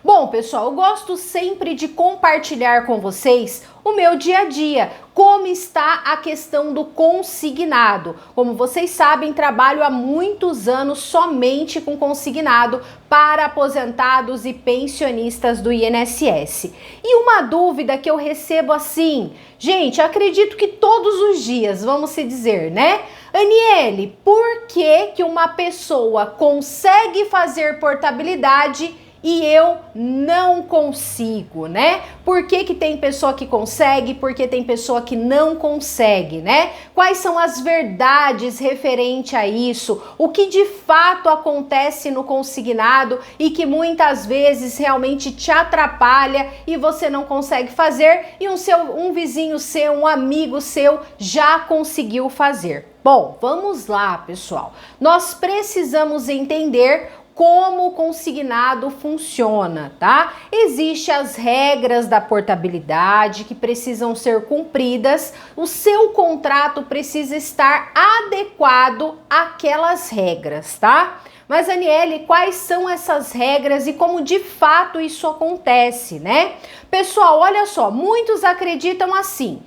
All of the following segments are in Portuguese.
Bom, pessoal, eu gosto sempre de compartilhar com vocês o meu dia a dia, como está a questão do consignado. Como vocês sabem, trabalho há muitos anos somente com consignado para aposentados e pensionistas do INSS. E uma dúvida que eu recebo assim, gente, acredito que todos os dias, vamos se dizer, né? Aniele, por que uma pessoa consegue fazer portabilidade e eu não consigo, né? Por que tem pessoa que consegue, por que tem pessoa que não consegue, né? Quais são as verdades referente a isso? O que de fato acontece no consignado e que muitas vezes realmente te atrapalha e você não consegue fazer e um vizinho seu, um amigo seu já conseguiu fazer. Bom, vamos lá, pessoal. Nós precisamos entender como o consignado funciona, tá? Existem as regras da portabilidade que precisam ser cumpridas, o seu contrato precisa estar adequado àquelas regras, tá? Mas, Aniele, quais são essas regras e como de fato isso acontece, né? Pessoal, olha só, muitos acreditam assim,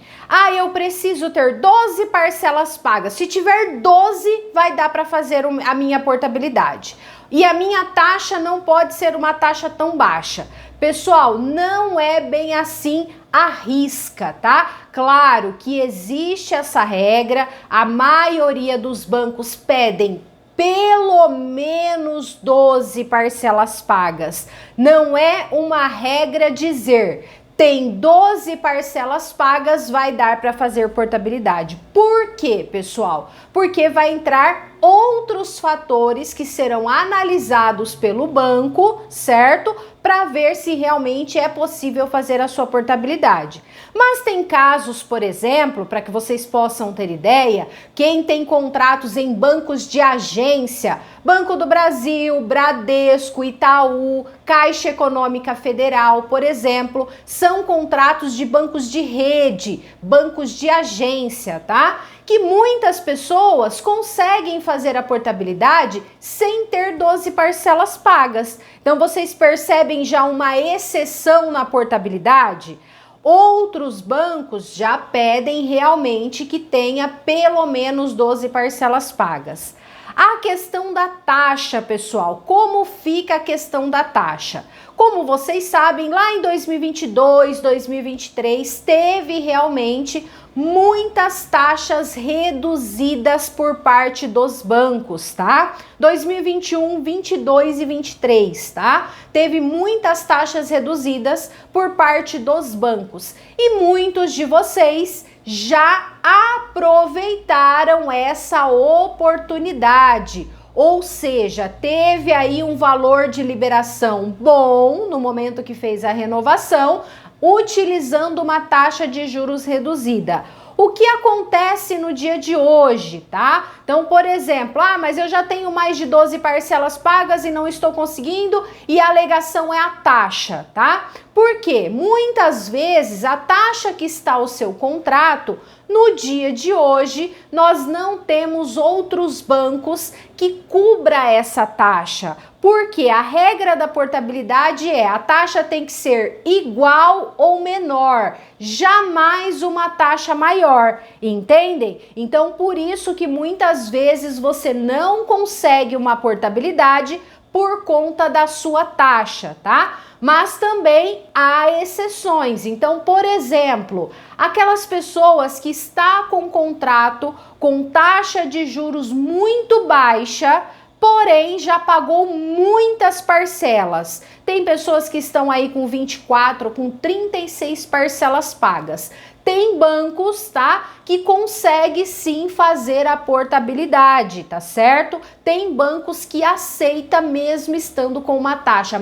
eu preciso ter 12 parcelas pagas, se tiver 12 vai dar para fazer a minha portabilidade. E a minha taxa não pode ser uma taxa tão baixa. Pessoal, não é bem assim à risca, tá? Claro que existe essa regra, a maioria dos bancos pedem pelo menos 12 parcelas pagas. Não é uma regra dizer tem 12 parcelas pagas, vai dar para fazer portabilidade. Por quê, pessoal? Porque vai entrar outros fatores que serão analisados pelo banco, certo? Para ver se realmente é possível fazer a sua portabilidade. Mas tem casos, por exemplo, para que vocês possam ter ideia, quem tem contratos em bancos de agência, Banco do Brasil, Bradesco, Itaú, Caixa Econômica Federal, por exemplo, são contratos de bancos de rede, bancos de agência, tá? Que muitas pessoas conseguem fazer a portabilidade sem ter 12 parcelas pagas. Então vocês percebem já uma exceção na portabilidade? Outros bancos já pedem realmente que tenha pelo menos 12 parcelas pagas. A questão da taxa, pessoal, como fica a questão da taxa? Como vocês sabem, lá em 2022, 2023, teve realmente muitas taxas reduzidas por parte dos bancos, tá? 2021, 22 e 23, tá? Teve muitas taxas reduzidas por parte dos bancos e muitos de vocês já aproveitaram essa oportunidade, ou seja, teve aí um valor de liberação bom no momento que fez a renovação, utilizando uma taxa de juros reduzida. O que acontece no dia de hoje, tá? Então, por exemplo, mas eu já tenho mais de 12 parcelas pagas e não estou conseguindo e a alegação é a taxa, tá? Por quê? Muitas vezes a taxa que está o seu contrato, no dia de hoje, nós não temos outros bancos que cubra essa taxa. Porque a regra da portabilidade a taxa tem que ser igual ou menor, jamais uma taxa maior, entendem? Então, por isso que muitas vezes você não consegue uma portabilidade por conta da sua taxa, tá? Mas também há exceções. Então, por exemplo, aquelas pessoas que estão com contrato com taxa de juros muito baixa, porém já pagou muitas parcelas. Tem pessoas que estão aí com 24, com 36 parcelas pagas. Tem bancos, tá, que consegue sim fazer a portabilidade, tá certo? Tem bancos que aceita mesmo estando com uma taxa,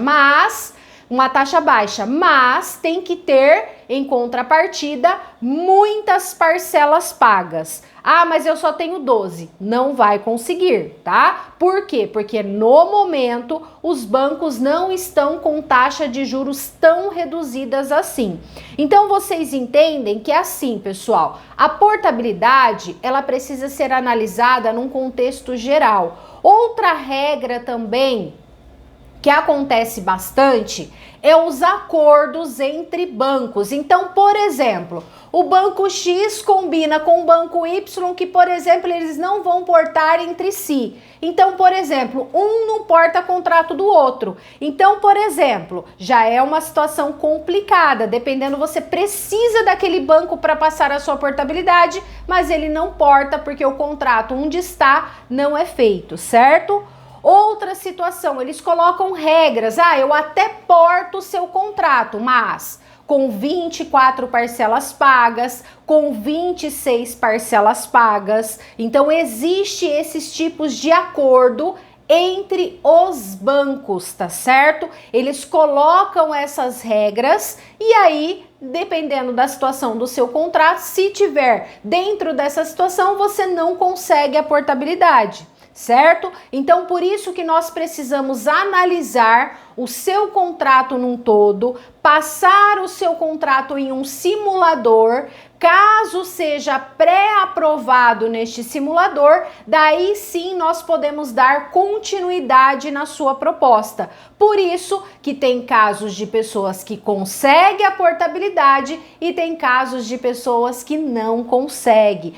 uma taxa baixa, mas tem que ter, em contrapartida, muitas parcelas pagas. Mas eu só tenho 12. Não vai conseguir, tá? Por quê? Porque no momento os bancos não estão com taxa de juros tão reduzidas assim. Então vocês entendem que é assim, pessoal, a portabilidade, ela precisa ser analisada num contexto geral. Outra regra também que acontece bastante é os acordos entre bancos. Então, por exemplo, o banco X combina com o banco Y que, por exemplo, eles não vão portar entre si. Então, por exemplo, um não porta contrato do outro. Então, por exemplo, já é uma situação complicada. Dependendo, você precisa daquele banco para passar a sua portabilidade, mas ele não porta porque o contrato onde está não é feito, certo? Outra situação, eles colocam regras. Eu até porto o seu contrato, mas com 24 parcelas pagas, com 26 parcelas pagas. Então, existe esses tipos de acordo entre os bancos, tá certo? Eles colocam essas regras e aí, dependendo da situação do seu contrato, se tiver dentro dessa situação, você não consegue a portabilidade. Certo? Então, por isso que nós precisamos analisar o seu contrato num todo, passar o seu contrato em um simulador. Caso seja pré-aprovado neste simulador, daí sim nós podemos dar continuidade na sua proposta. Por isso que tem casos de pessoas que conseguem a portabilidade e tem casos de pessoas que não conseguem.